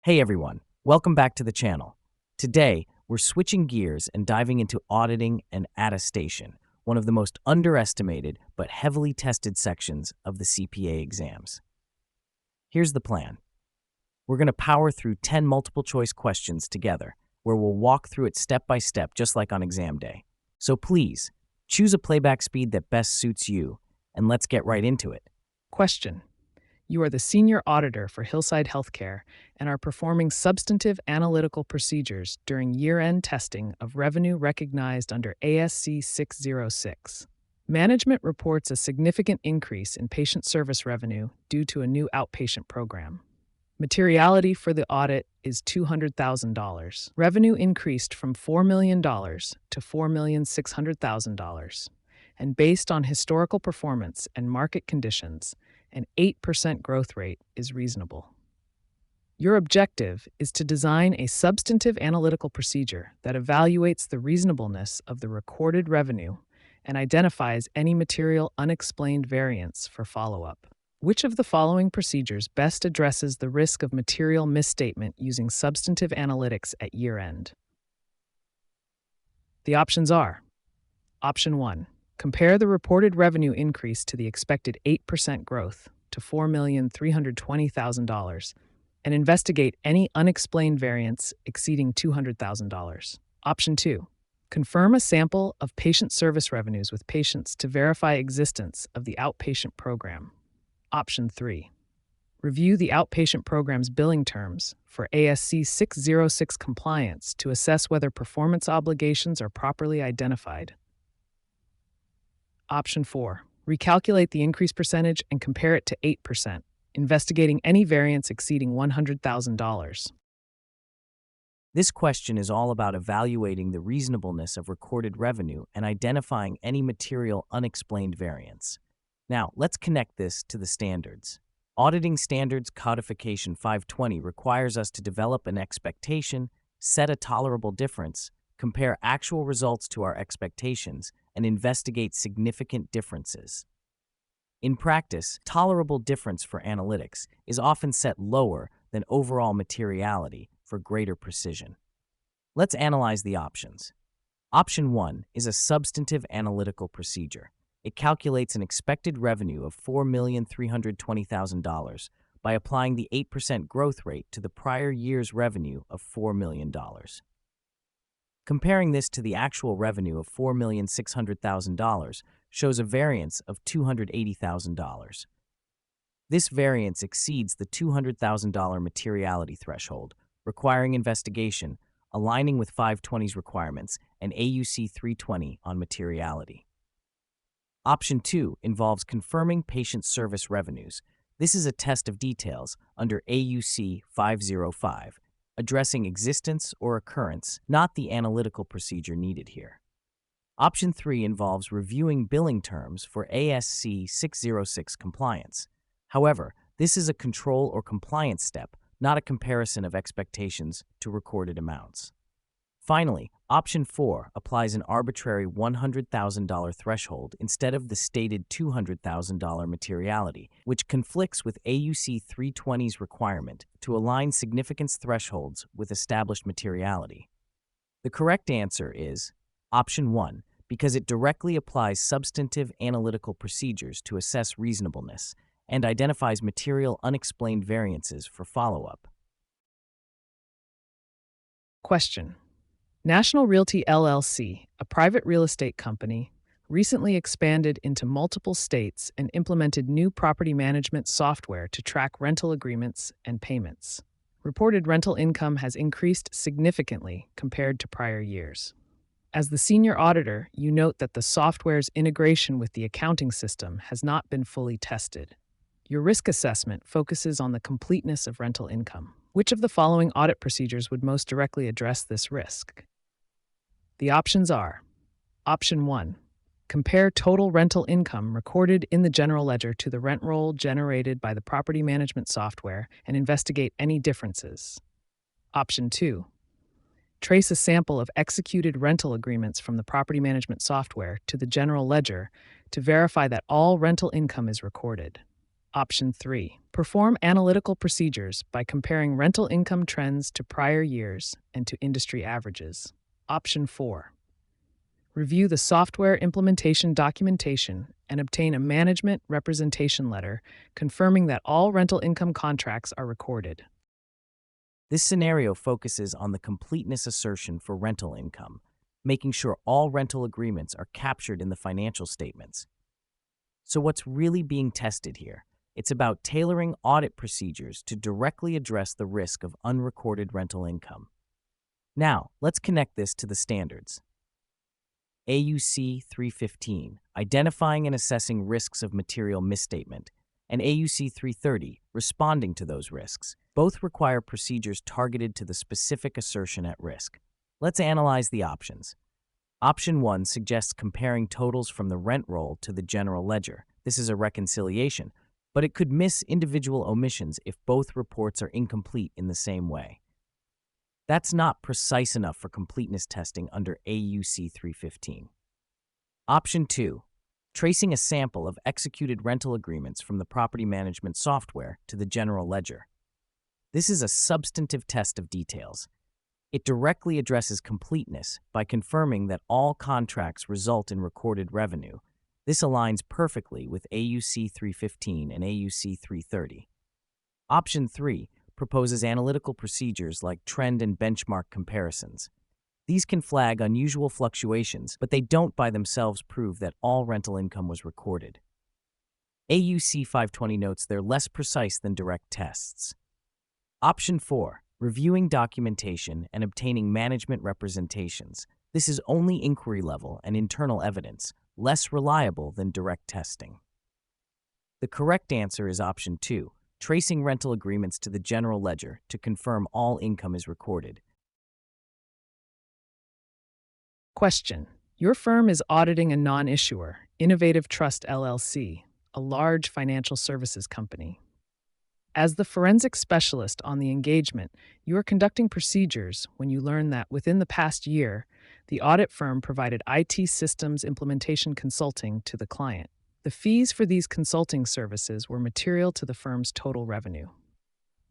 Hey everyone, welcome back to the channel. Today, we're switching gears and diving into auditing and attestation, one of the most underestimated but heavily tested sections of the CPA exams. Here's the plan. We're going to power through 10 multiple-choice questions together, where we'll walk through it step by step just like on exam day. So please, choose a playback speed that best suits you, and let's get right into it. Question. You are the senior auditor for Hillside Healthcare and are performing substantive analytical procedures during year-end testing of revenue recognized under ASC 606. Management reports a significant increase in patient service revenue due to a new outpatient program. Materiality for the audit is $200,000. Revenue increased from $4 million to $4,600,000, and based on historical performance and market conditions, an 8% growth rate is reasonable. Your objective is to design a substantive analytical procedure that evaluates the reasonableness of the recorded revenue and identifies any material unexplained variance for follow-up. Which of the following procedures best addresses the risk of material misstatement using substantive analytics at year-end? The options are: Option 1. Compare the reported revenue increase to the expected 8% growth to $4,320,000 and investigate any unexplained variance exceeding $200,000. Option 2. Confirm a sample of patient service revenues with patients to verify existence of the outpatient program. Option 3. Review the outpatient program's billing terms for ASC 606 compliance to assess whether performance obligations are properly identified. Option 4. Recalculate the increase percentage and compare it to 8%, investigating any variance exceeding $100,000. This question is all about evaluating the reasonableness of recorded revenue and identifying any material unexplained variance. Now, let's connect this to the standards. Auditing Standards Codification 520 requires us to develop an expectation, set a tolerable difference, compare actual results to our expectations, and investigate significant differences. In practice, tolerable difference for analytics is often set lower than overall materiality for greater precision. Let's analyze the options. Option 1 is a substantive analytical procedure. It calculates an expected revenue of $4,320,000 by applying the 8% growth rate to the prior year's revenue of $4 million. Comparing this to the actual revenue of $4,600,000 shows a variance of $280,000. This variance exceeds the $200,000 materiality threshold, requiring investigation, aligning with 520's requirements and AUC 320 on materiality. Option 2 involves confirming patient service revenues. This is a test of details under AUC 505, addressing existence or occurrence, not the analytical procedure needed here. Option 3 involves reviewing billing terms for ASC 606 compliance. However, this is a control or compliance step, not a comparison of expectations to recorded amounts. Finally, Option 4 applies an arbitrary $100,000 threshold instead of the stated $200,000 materiality, which conflicts with AUC 320's requirement to align significance thresholds with established materiality. The correct answer is Option 1, because it directly applies substantive analytical procedures to assess reasonableness and identifies material unexplained variances for follow-up. Question. National Realty LLC, a private real estate company, recently expanded into multiple states and implemented new property management software to track rental agreements and payments. Reported rental income has increased significantly compared to prior years. As the senior auditor, you note that the software's integration with the accounting system has not been fully tested. Your risk assessment focuses on the completeness of rental income. Which of the following audit procedures would most directly address this risk? The options are: Option 1. Compare total rental income recorded in the general ledger to the rent roll generated by the property management software and investigate any differences. Option 2. Trace a sample of executed rental agreements from the property management software to the general ledger to verify that all rental income is recorded. Option 3. Perform analytical procedures by comparing rental income trends to prior years and to industry averages. Option 4. Review the software implementation documentation and obtain a management representation letter confirming that all rental income contracts are recorded. This scenario focuses on the completeness assertion for rental income, making sure all rental agreements are captured in the financial statements. So what's really being tested here? It's about tailoring audit procedures to directly address the risk of unrecorded rental income. Now, let's connect this to the standards. AUC 315, Identifying and Assessing Risks of Material Misstatement, and AUC 330, Responding to those risks. Both require procedures targeted to the specific assertion at risk. Let's analyze the options. Option 1 suggests comparing totals from the rent roll to the general ledger. This is a reconciliation, but it could miss individual omissions if both reports are incomplete in the same way. That's not precise enough for completeness testing under AUC 315. Option 2, tracing a sample of executed rental agreements from the property management software to the general ledger. This is a substantive test of details. It directly addresses completeness by confirming that all contracts result in recorded revenue. This aligns perfectly with AUC 315 and AUC 330. Option 3 proposes analytical procedures like trend and benchmark comparisons. These can flag unusual fluctuations, but they don't by themselves prove that all rental income was recorded. AUC 520 notes they're less precise than direct tests. Option 4, reviewing documentation and obtaining management representations. This is only inquiry level and internal evidence, less reliable than direct testing. The correct answer is option 2, tracing rental agreements to the general ledger to confirm all income is recorded. Question. Your firm is auditing a non-issuer, Innovative Trust LLC, a large financial services company. As the forensic specialist on the engagement, you are conducting procedures when you learn that within the past year, the audit firm provided IT systems implementation consulting to the client. The fees for these consulting services were material to the firm's total revenue.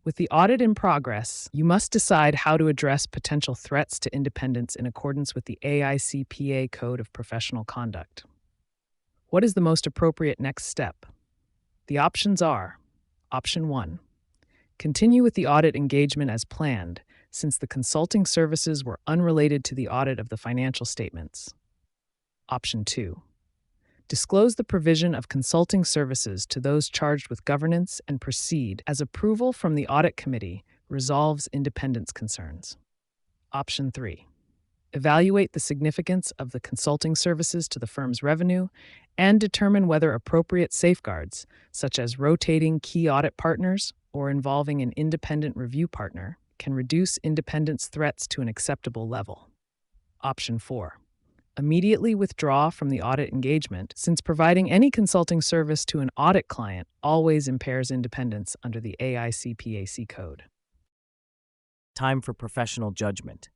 With the audit in progress, you must decide how to address potential threats to independence in accordance with the AICPA Code of Professional Conduct. What is the most appropriate next step? The options are: Option 1. Continue with the audit engagement as planned, since the consulting services were unrelated to the audit of the financial statements. Option 2. Disclose the provision of consulting services to those charged with governance and proceed as approval from the audit committee resolves independence concerns. Option 3. Evaluate the significance of the consulting services to the firm's revenue and determine whether appropriate safeguards, such as rotating key audit partners or involving an independent review partner, can reduce independence threats to an acceptable level. Option 4. Immediately withdraw from the audit engagement, since providing any consulting service to an audit client always impairs independence under the AICPAC Code. Time for professional judgment.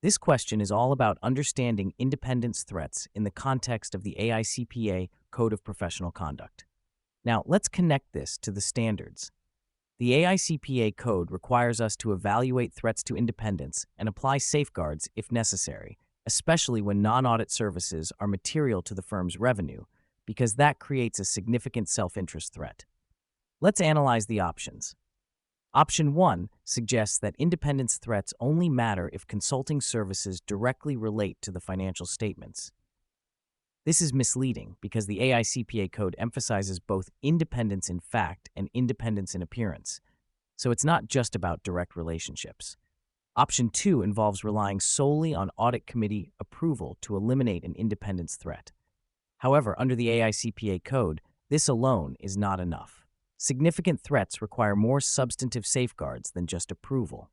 This question is all about understanding independence threats in the context of the AICPA Code of Professional Conduct. Now, let's connect this to the standards. The AICPA Code requires us to evaluate threats to independence and apply safeguards if necessary, especially when non-audit services are material to the firm's revenue, because that creates a significant self-interest threat. Let's analyze the options. Option 1 suggests that independence threats only matter if consulting services directly relate to the financial statements. This is misleading because the AICPA Code emphasizes both independence in fact and independence in appearance, so it's not just about direct relationships. Option 2 involves relying solely on audit committee approval to eliminate an independence threat. However, under the AICPA Code, this alone is not enough. Significant threats require more substantive safeguards than just approval.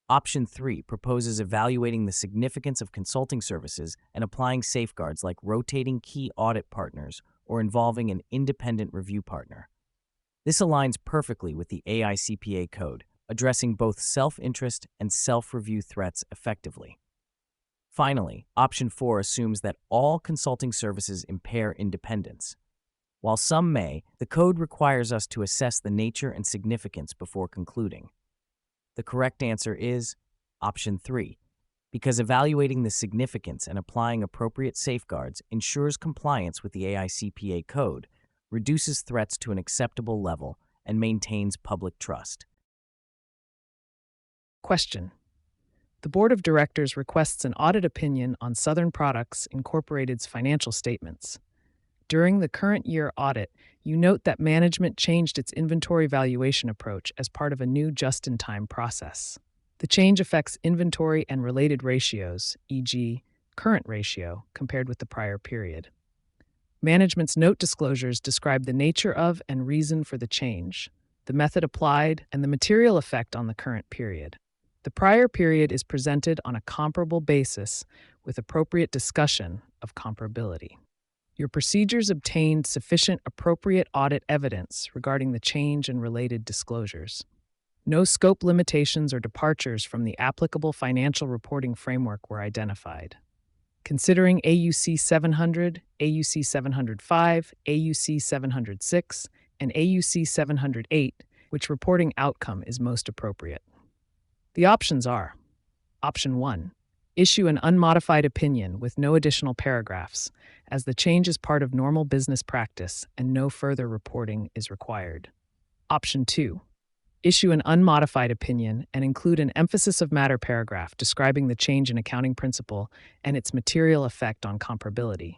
Option 3 proposes evaluating the significance of consulting services and applying safeguards like rotating key audit partners or involving an independent review partner. This aligns perfectly with the AICPA Code, addressing both self-interest and self-review threats effectively. Finally, Option 4 assumes that all consulting services impair independence. While some may, the code requires us to assess the nature and significance before concluding. The correct answer is option 3, because evaluating the significance and applying appropriate safeguards ensures compliance with the AICPA code, reduces threats to an acceptable level, and maintains public trust. Question. The Board of Directors requests an audit opinion on Southern Products Incorporated's financial statements. During the current year audit, you note that management changed its inventory valuation approach as part of a new just-in-time process. The change affects inventory and related ratios, e.g., current ratio, compared with the prior period. Management's note disclosures describe the nature of and reason for the change, the method applied, and the material effect on the current period. The prior period is presented on a comparable basis with appropriate discussion of comparability. Your procedures obtained sufficient appropriate audit evidence regarding the change and related disclosures. No scope limitations or departures from the applicable financial reporting framework were identified. Considering AUC 700, AUC 705, AUC 706, and AUC 708, which reporting outcome is most appropriate? The options are: Option 1. Issue an unmodified opinion with no additional paragraphs, as the change is part of normal business practice and no further reporting is required. Option 2. Issue an unmodified opinion and include an emphasis of matter paragraph describing the change in accounting principle and its material effect on comparability.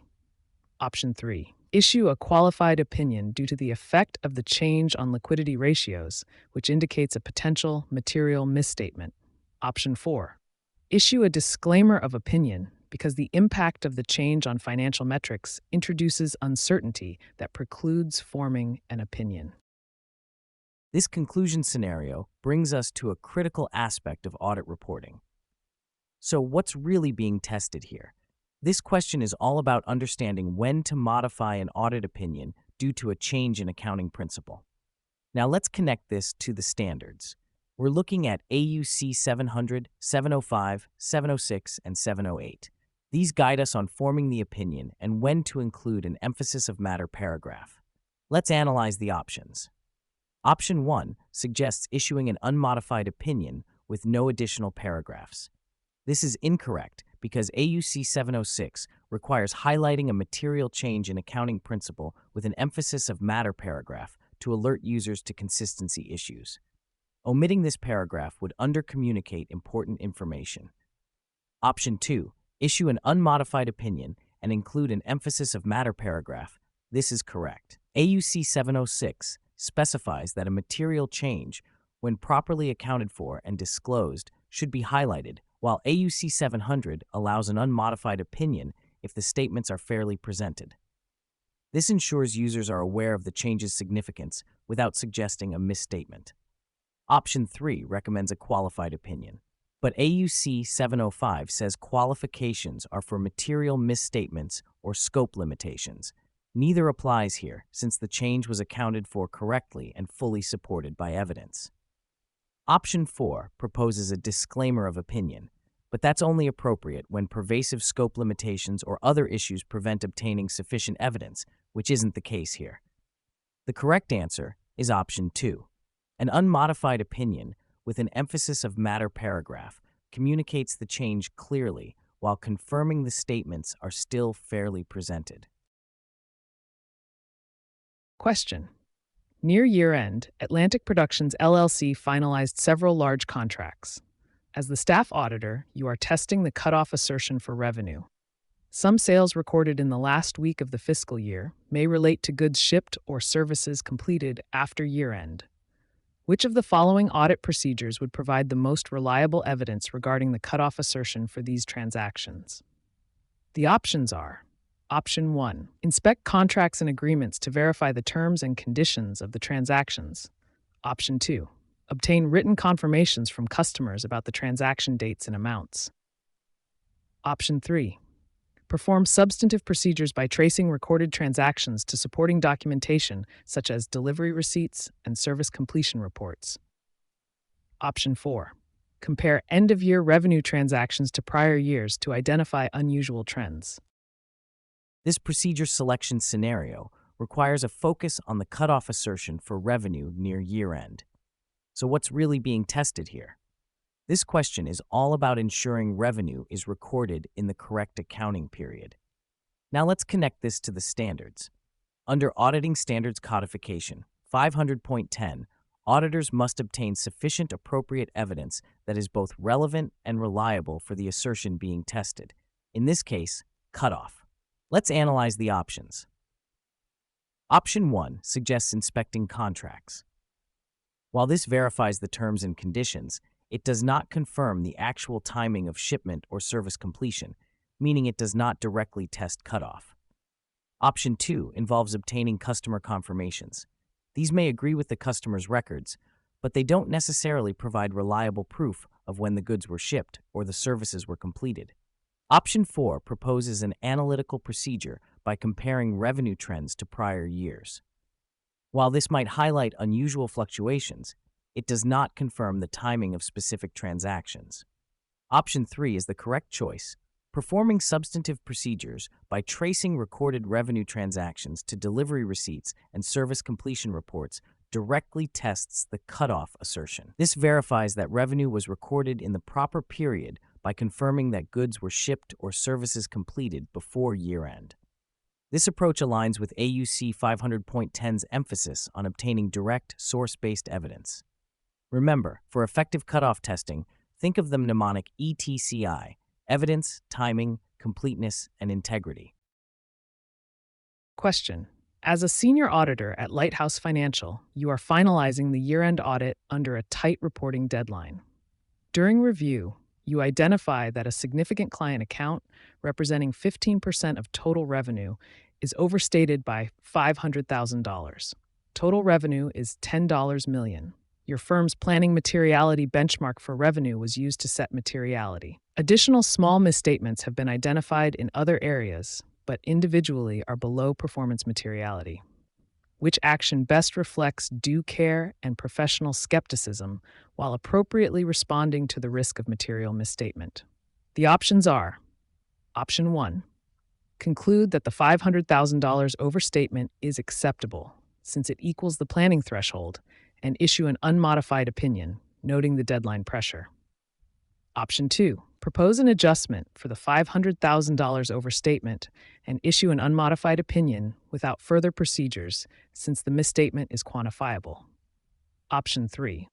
Option 3. Issue a qualified opinion due to the effect of the change on liquidity ratios, which indicates a potential material misstatement. Option 4. Issue a disclaimer of opinion because the impact of the change on financial metrics introduces uncertainty that precludes forming an opinion. This conclusion scenario brings us to a critical aspect of audit reporting. So, what's really being tested here? This question is all about understanding when to modify an audit opinion due to a change in accounting principle. Now, let's connect this to the standards. We're looking at AUC 700, 705, 706, and 708. These guide us on forming the opinion and when to include an emphasis of matter paragraph. Let's analyze the options. Option 1 suggests issuing an unmodified opinion with no additional paragraphs. This is incorrect because AUC 706 requires highlighting a material change in accounting principle with an emphasis of matter paragraph to alert users to consistency issues. Omitting this paragraph would undercommunicate important information. Option 2, issue an unmodified opinion and include an emphasis of matter paragraph. This is correct. AUC 706 specifies that a material change, when properly accounted for and disclosed, should be highlighted, while AUC 700 allows an unmodified opinion if the statements are fairly presented. This ensures users are aware of the change's significance without suggesting a misstatement. Option 3 recommends a qualified opinion, but AUC 705 says qualifications are for material misstatements or scope limitations. Neither applies here, since the change was accounted for correctly and fully supported by evidence. Option 4 proposes a disclaimer of opinion, but that's only appropriate when pervasive scope limitations or other issues prevent obtaining sufficient evidence, which isn't the case here. The correct answer is Option 2. An unmodified opinion with an emphasis of matter paragraph communicates the change clearly while confirming the statements are still fairly presented. Question. Near year-end, Atlantic Productions LLC finalized several large contracts. As the staff auditor, you are testing the cutoff assertion for revenue. Some sales recorded in the last week of the fiscal year may relate to goods shipped or services completed after year-end. Which of the following audit procedures would provide the most reliable evidence regarding the cutoff assertion for these transactions? The options are: Option 1. Inspect contracts and agreements to verify the terms and conditions of the transactions. Option 2. Obtain written confirmations from customers about the transaction dates and amounts. Option 3. Perform substantive procedures by tracing recorded transactions to supporting documentation such as delivery receipts and service completion reports. Option 4. Compare end-of-year revenue transactions to prior years to identify unusual trends. This procedure selection scenario requires a focus on the cutoff assertion for revenue near year-end. So what's really being tested here? This question is all about ensuring revenue is recorded in the correct accounting period. Now let's connect this to the standards. Under Auditing Standards Codification 500.10, auditors must obtain sufficient appropriate evidence that is both relevant and reliable for the assertion being tested. In this case, cutoff. Let's analyze the options. Option 1 suggests inspecting contracts. While this verifies the terms and conditions, it does not confirm the actual timing of shipment or service completion, meaning it does not directly test cutoff. Option 2 involves obtaining customer confirmations. These may agree with the customer's records, but they don't necessarily provide reliable proof of when the goods were shipped or the services were completed. Option 4 proposes an analytical procedure by comparing revenue trends to prior years. While this might highlight unusual fluctuations, it does not confirm the timing of specific transactions. Option 3 is the correct choice, performing substantive procedures by tracing recorded revenue transactions to delivery receipts and service completion reports directly tests the cutoff assertion. This verifies that revenue was recorded in the proper period by confirming that goods were shipped or services completed before year-end. This approach aligns with AUC 500.10's emphasis on obtaining direct, source-based evidence. Remember, for effective cutoff testing, think of the mnemonic ETCI: evidence, timing, completeness, and integrity. Question. As a senior auditor at Lighthouse Financial, you are finalizing the year-end audit under a tight reporting deadline. During review, you identify that a significant client account, representing 15% of total revenue, is overstated by $500,000. Total revenue is $10 million. Your firm's planning materiality benchmark for revenue was used to set materiality. Additional small misstatements have been identified in other areas, but individually are below performance materiality. Which action best reflects due care and professional skepticism while appropriately responding to the risk of material misstatement? The options are: Option 1. Conclude that the $500,000 overstatement is acceptable, since it equals the planning threshold, and issue an unmodified opinion, noting the deadline pressure. Option 2. Propose an adjustment for the $500,000 overstatement and issue an unmodified opinion without further procedures, since the misstatement is quantifiable. Option 3.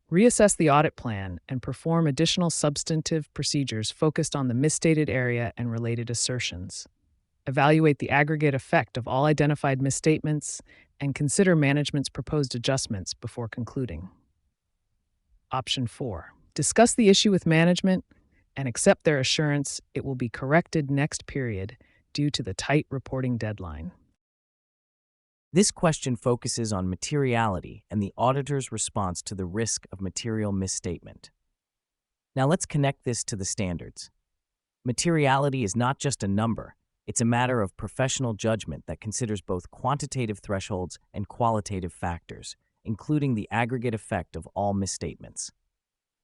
Reassess the audit plan and perform additional substantive procedures focused on the misstated area and related assertions. Evaluate the aggregate effect of all identified misstatements and consider management's proposed adjustments before concluding. Option 4. Discuss the issue with management and accept their assurance it will be corrected next period due to the tight reporting deadline. This question focuses on materiality and the auditor's response to the risk of material misstatement. Now let's connect this to the standards. Materiality is not just a number, it's a matter of professional judgment that considers both quantitative thresholds and qualitative factors, including the aggregate effect of all misstatements.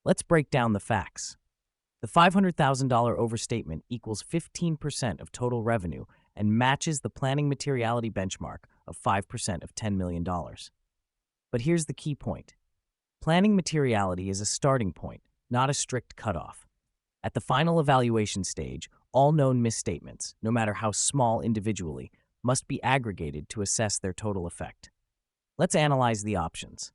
Let's break down the facts. The $500,000 overstatement equals 15% of total revenue and matches the planning materiality benchmark of 5% of $10 million. But here's the key point. Planning materiality is a starting point, not a strict cutoff. At the final evaluation stage, all known misstatements, no matter how small individually, must be aggregated to assess their total effect. Let's analyze the options.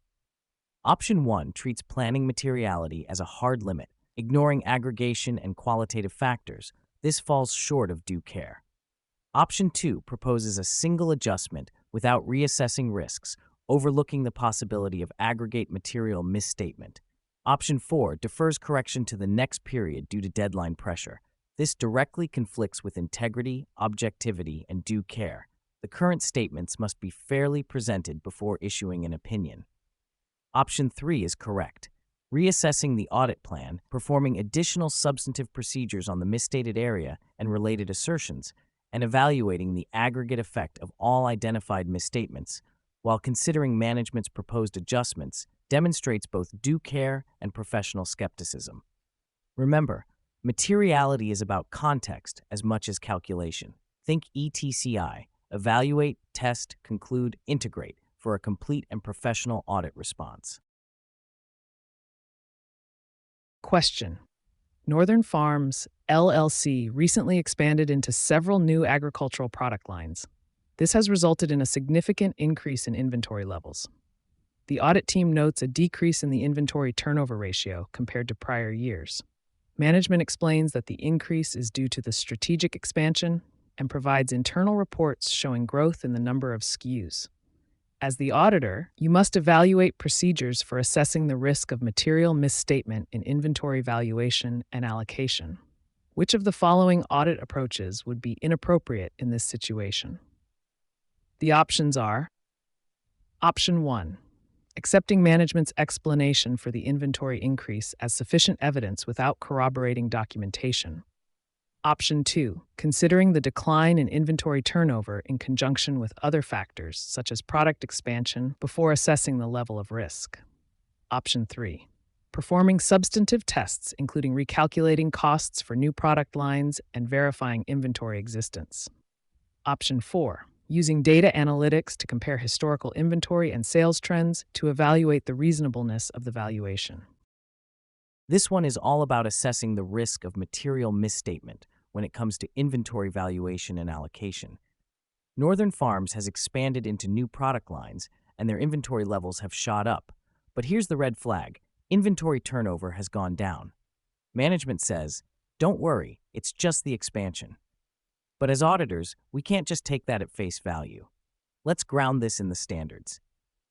Option 1 treats planning materiality as a hard limit, ignoring aggregation and qualitative factors. This falls short of due care. Option 2 proposes a single adjustment without reassessing risks, overlooking the possibility of aggregate material misstatement. Option 4 defers correction to the next period due to deadline pressure. This directly conflicts with integrity, objectivity, and due care. The current statements must be fairly presented before issuing an opinion. Option 3 is correct. Reassessing the audit plan, performing additional substantive procedures on the misstated area and related assertions, and evaluating the aggregate effect of all identified misstatements, while considering management's proposed adjustments, demonstrates both due care and professional skepticism. Remember, materiality is about context as much as calculation. Think ETCI, Evaluate, test, conclude, integrate for a complete and professional audit response. Question. Northern Farms, LLC, recently expanded into several new agricultural product lines. This has resulted in a significant increase in inventory levels. The audit team notes a decrease in the inventory turnover ratio compared to prior years. Management explains that the increase is due to the strategic expansion and provides internal reports showing growth in the number of SKUs. As the auditor, you must evaluate procedures for assessing the risk of material misstatement in inventory valuation and allocation. Which of the following audit approaches would be inappropriate in this situation? The options are: Option 1. Accepting management's explanation for the inventory increase as sufficient evidence without corroborating documentation. Option 2. Considering the decline in inventory turnover in conjunction with other factors, such as product expansion, before assessing the level of risk. Option 3. Performing substantive tests, including recalculating costs for new product lines and verifying inventory existence. Option 4. Using data analytics to compare historical inventory and sales trends to evaluate the reasonableness of the valuation. This one is all about assessing the risk of material misstatement when it comes to inventory valuation and allocation. Northern Farms has expanded into new product lines, and their inventory levels have shot up. But here's the red flag: inventory turnover has gone down. Management says, don't worry, it's just the expansion. But as auditors, we can't just take that at face value. Let's ground this in the standards.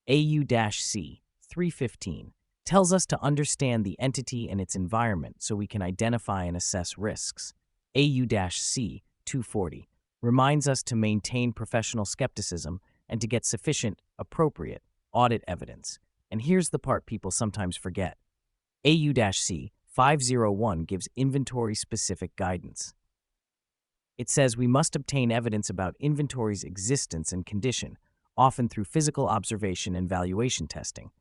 AU-C 315 tells us to understand the entity and its environment so we can identify and assess risks. AU-C 240 reminds us to maintain professional skepticism and to get sufficient, appropriate audit evidence. And here's the part people sometimes forget. AU-C 501 gives inventory-specific guidance. It says we must obtain evidence about inventory's existence and condition, often through physical observation and valuation testing.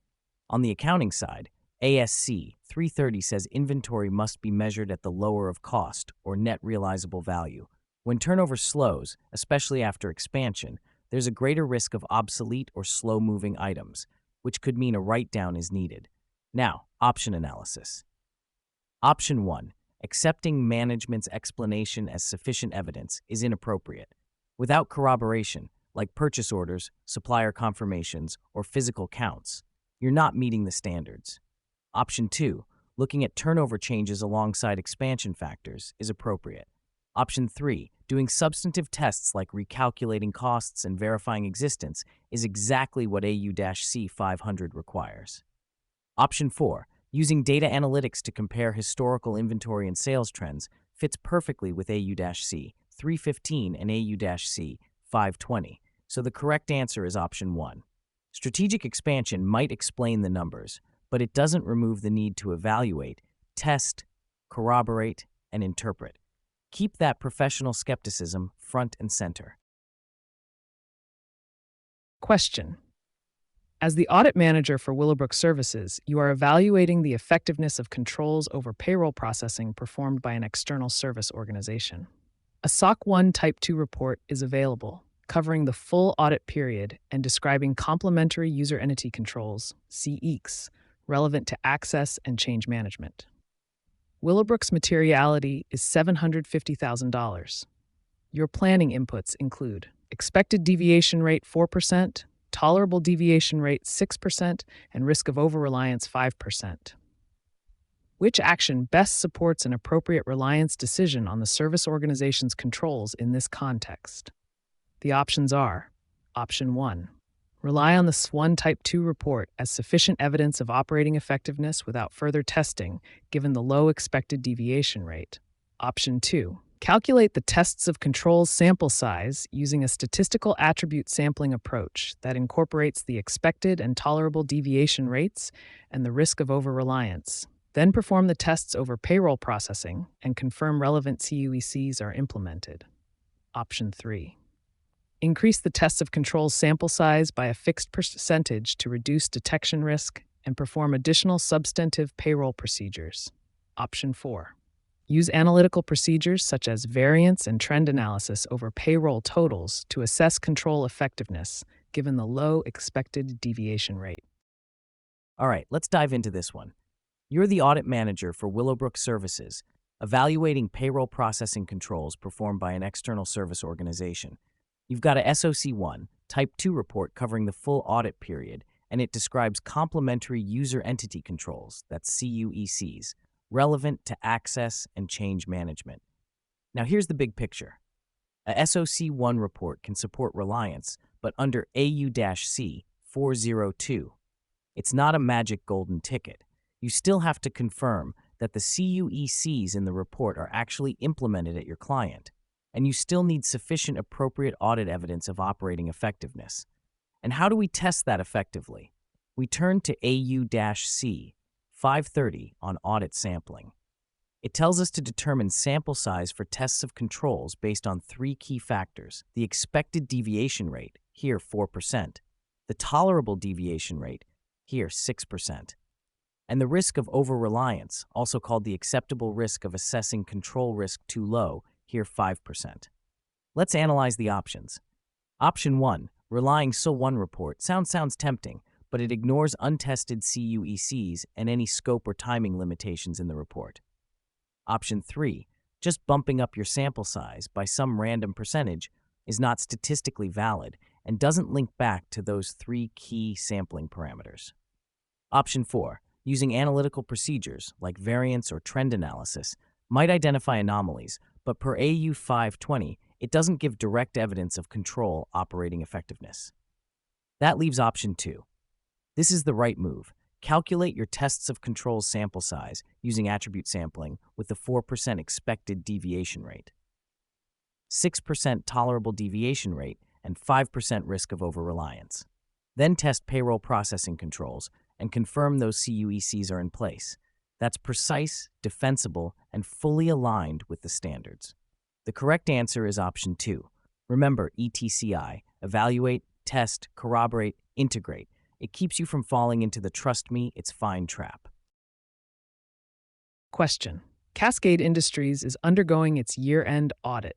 On the accounting side, ASC 330 says inventory must be measured at the lower of cost or net realizable value. When turnover slows, especially after expansion, there's a greater risk of obsolete or slow-moving items, which could mean a write-down is needed. Now, option analysis. Option 1. Accepting management's explanation as sufficient evidence is inappropriate. Without corroboration, like purchase orders, supplier confirmations, or physical counts, you're not meeting the standards. Option 2. Looking at turnover changes alongside expansion factors is appropriate. Option 3. Doing substantive tests like recalculating costs and verifying existence is exactly what AU-C 500 requires. Option 4. Using data analytics to compare historical inventory and sales trends fits perfectly with AU-C 315 and AU-C 520, so the correct answer is option 1. Strategic expansion might explain the numbers, but it doesn't remove the need to evaluate, test, corroborate, and interpret. Keep that professional skepticism front and center. Question. As the audit manager for Willowbrook Services, you are evaluating the effectiveness of controls over payroll processing performed by an external service organization. A SOC 1 Type 2 report is available, covering the full audit period and describing complementary user entity controls, CECs, relevant to access and change management. Willowbrook's materiality is $750,000. Your planning inputs include expected deviation rate 4%, tolerable deviation rate 6%, and risk of over-reliance 5%. Which action best supports an appropriate reliance decision on the service organization's controls in this context? The options are: Option 1. Rely on the S1 Type 2 report as sufficient evidence of operating effectiveness without further testing, given the low expected deviation rate. Option 2. Calculate the tests of controls sample size using a statistical attribute sampling approach that incorporates the expected and tolerable deviation rates and the risk of over-reliance. Then perform the tests over payroll processing and confirm relevant CUECs are implemented. Option 3. Increase the tests of controls sample size by a fixed percentage to reduce detection risk and perform additional substantive payroll procedures. Option 4. Use analytical procedures such as variance and trend analysis over payroll totals to assess control effectiveness, given the low expected deviation rate. All right, let's dive into this one. You're the audit manager for Willowbrook Services, evaluating payroll processing controls performed by an external service organization. You've got a SOC1, Type 2 report covering the full audit period, and it describes complementary user entity controls, that's CUECs, relevant to access and change management. Now here's the big picture. A SOC1 report can support reliance, but under AU-C 402. It's not a magic golden ticket. You still have to confirm that the CUECs in the report are actually implemented at your client, and you still need sufficient appropriate audit evidence of operating effectiveness. And how do we test that effectively? We turn to AU-C 530 on audit sampling. It tells us to determine sample size for tests of controls based on three key factors: the expected deviation rate, here 4%, the tolerable deviation rate, here 6%, and the risk of over-reliance, also called the acceptable risk of assessing control risk too low, here 5%. Let's analyze the options. Option 1, relying SO1 report, sounds tempting, but it ignores untested CUECs and any scope or timing limitations in the report. Option 3, just bumping up your sample size by some random percentage, is not statistically valid and doesn't link back to those three key sampling parameters. Option 4, using analytical procedures like variance or trend analysis, might identify anomalies, but per AU 520, it doesn't give direct evidence of control operating effectiveness. That leaves option 2. This is the right move. Calculate your tests of control sample size using attribute sampling with the 4% expected deviation rate, 6% tolerable deviation rate, and 5% risk of over-reliance. Then test payroll processing controls and confirm those CUECs are in place. That's precise, defensible, and fully aligned with the standards. The correct answer is option 2. Remember ETCI, evaluate, test, corroborate, integrate. It keeps you from falling into the trust me, it's fine trap. Question. Cascade Industries is undergoing its year-end audit.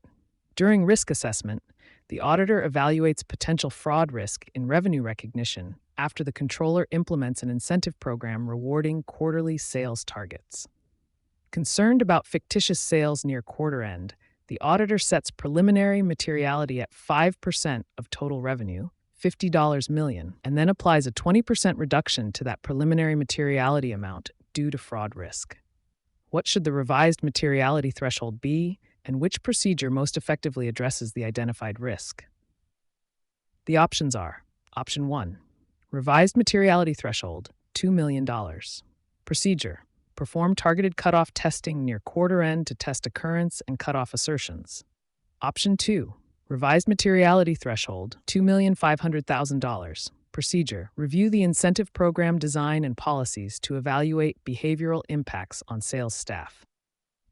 During risk assessment, the auditor evaluates potential fraud risk in revenue recognition after the controller implements an incentive program rewarding quarterly sales targets. Concerned about fictitious sales near quarter end, the auditor sets preliminary materiality at 5% of total revenue, $50 million, and then applies a 20% reduction to that preliminary materiality amount due to fraud risk. What should the revised materiality threshold be, and which procedure most effectively addresses the identified risk? The options are: Option 1, revised materiality threshold, $2 million. Procedure: perform targeted cutoff testing near quarter end to test occurrence and cutoff assertions. Option 2, revised materiality threshold, $2,500,000. Procedure: review the incentive program design and policies to evaluate behavioral impacts on sales staff.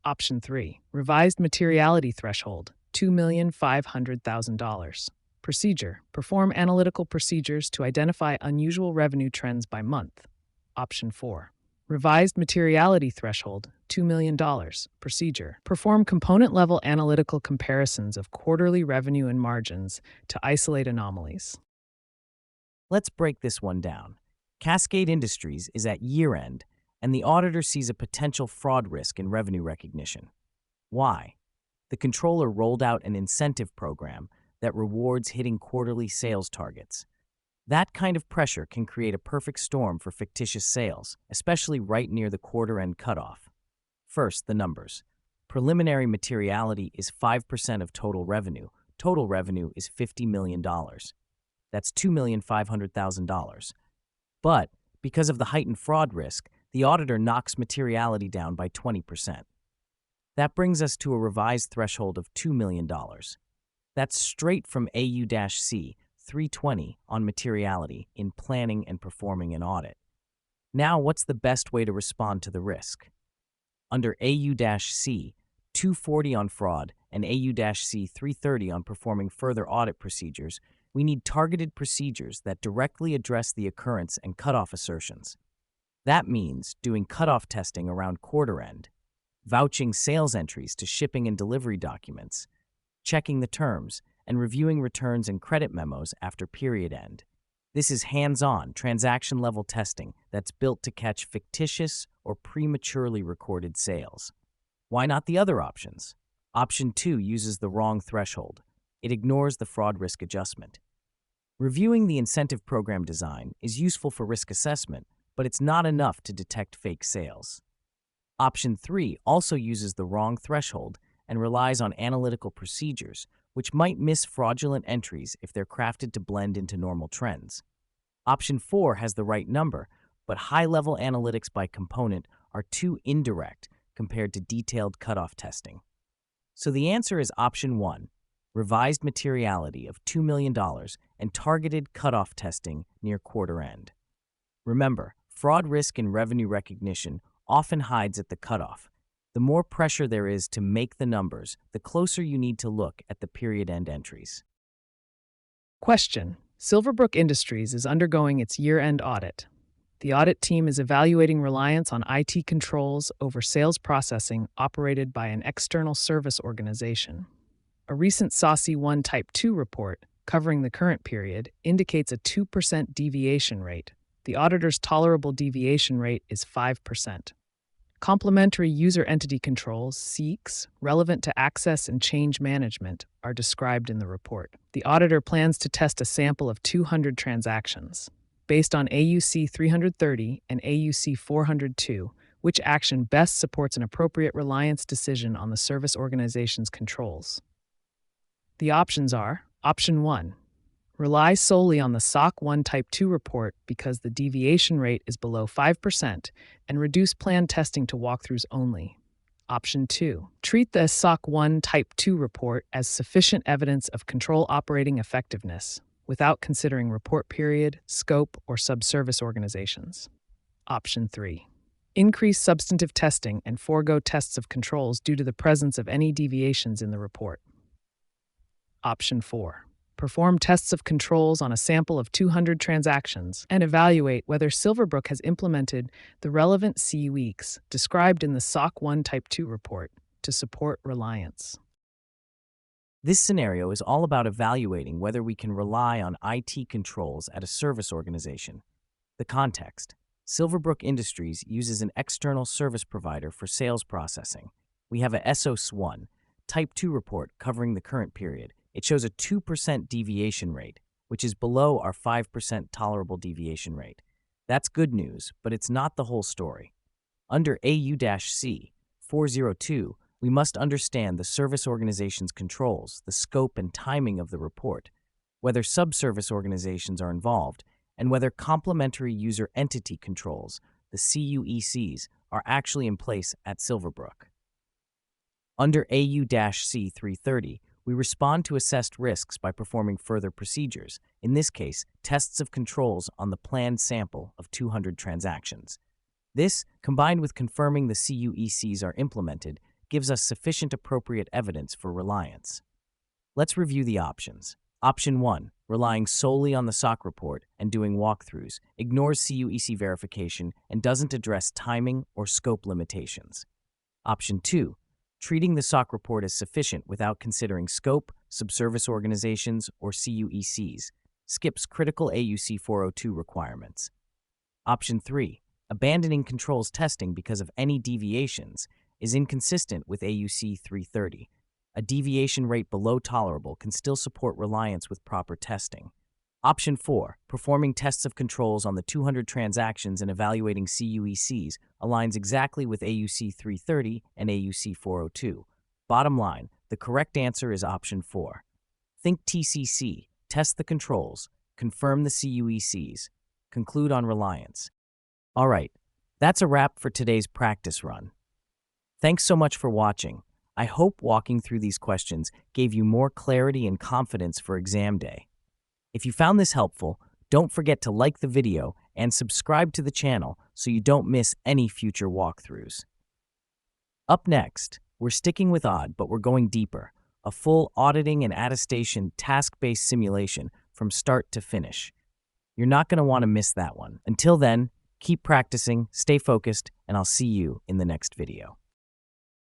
Option 3, revised materiality threshold, $2,500,000. Procedure: perform analytical procedures to identify unusual revenue trends by month. Option 4, revised materiality threshold, $2 million. Procedure: perform component-level analytical comparisons of quarterly revenue and margins to isolate anomalies. Let's break this one down. Cascade Industries is at year-end, and the auditor sees a potential fraud risk in revenue recognition. Why? The controller rolled out an incentive program that rewards hitting quarterly sales targets. That kind of pressure can create a perfect storm for fictitious sales, especially right near the quarter-end cutoff. First, the numbers. Preliminary materiality is 5% of total revenue. Total revenue is $50 million. That's $2,500,000. But because of the heightened fraud risk, the auditor knocks materiality down by 20%. That brings us to a revised threshold of $2 million. That's straight from AU-C 320 on materiality in planning and performing an audit. Now, what's the best way to respond to the risk? Under AU-C 240 on fraud and AU-C 330 on performing further audit procedures, we need targeted procedures that directly address the occurrence and cutoff assertions. That means doing cutoff testing around quarter end. vouching sales entries to shipping and delivery documents, checking the terms, and reviewing returns and credit memos after period end. This is hands-on, transaction-level testing that's built to catch fictitious or prematurely recorded sales. Why not the other options? Option 2 uses the wrong threshold. It ignores the fraud risk adjustment. Reviewing the incentive program design is useful for risk assessment, but it's not enough to detect fake sales. Option 3 also uses the wrong threshold and relies on analytical procedures, which might miss fraudulent entries if they're crafted to blend into normal trends. Option 4 has the right number, but high-level analytics by component are too indirect compared to detailed cutoff testing. So the answer is option 1, revised materiality of $2 million and targeted cutoff testing near quarter end. Remember, fraud risk in revenue recognition often hides at the cutoff. The more pressure there is to make the numbers, the closer you need to look at the period end entries. Question: Silverbrook Industries is undergoing its year-end audit. The audit team is evaluating reliance on IT controls over sales processing operated by an external service organization. A recent SOC 1 Type 2 report, covering the current period, indicates a 2% deviation rate. The auditor's tolerable deviation rate is 5%. Complementary user entity controls, SEECs, relevant to access and change management, are described in the report. The auditor plans to test a sample of 200 transactions. Based on AUC 330 and AUC 402, which action best supports an appropriate reliance decision on the service organization's controls? The options are: Option 1. Rely solely on the SOC 1 Type 2 report because the deviation rate is below 5% and reduce planned testing to walkthroughs only. Option 2. Treat the SOC 1 Type 2 report as sufficient evidence of control operating effectiveness without considering report period, scope, or subservice organizations. Option 3. Increase substantive testing and forego tests of controls due to the presence of any deviations in the report. Option 4. Perform tests of controls on a sample of 200 transactions and evaluate whether Silverbrook has implemented the relevant CUEs described in the SOC 1 Type 2 report to support reliance. This scenario is all about evaluating whether we can rely on IT controls at a service organization. The context: Silverbrook Industries uses an external service provider for sales processing. We have a SOC 1 Type 2 report covering the current period. It shows a 2% deviation rate, which is below our 5% tolerable deviation rate. That's good news, but it's not the whole story. Under AU-C 402, we must understand the service organization's controls, the scope and timing of the report, whether subservice organizations are involved, and whether complementary user entity controls, the CUECs, are actually in place at Silverbrook. Under AU-C 330, we respond to assessed risks by performing further procedures, in this case, tests of controls on the planned sample of 200 transactions. This, combined with confirming the CUECs are implemented, gives us sufficient appropriate evidence for reliance. Let's review the options. Option 1, relying solely on the SOC report and doing walkthroughs, ignores CUEC verification and doesn't address timing or scope limitations. Option 2, treating the SOC report as sufficient without considering scope, subservice organizations, or CUECs, skips critical AUC 402 requirements. Option 3, abandoning controls testing because of any deviations, is inconsistent with AUC 330. A deviation rate below tolerable can still support reliance with proper testing. Option 4, performing tests of controls on the 200 transactions and evaluating CUECs, aligns exactly with AUC 330 and AUC 402. Bottom line, the correct answer is option 4. Think TCC, test the controls, confirm the CUECs, conclude on reliance. All right, that's a wrap for today's practice run. Thanks so much for watching. I hope walking through these questions gave you more clarity and confidence for exam day. If you found this helpful, don't forget to like the video and subscribe to the channel so you don't miss any future walkthroughs. Up next, we're sticking with AUD, but we're going deeper. A full auditing and attestation task-based simulation from start to finish. You're not going to want to miss that one. Until then, keep practicing, stay focused, and I'll see you in the next video.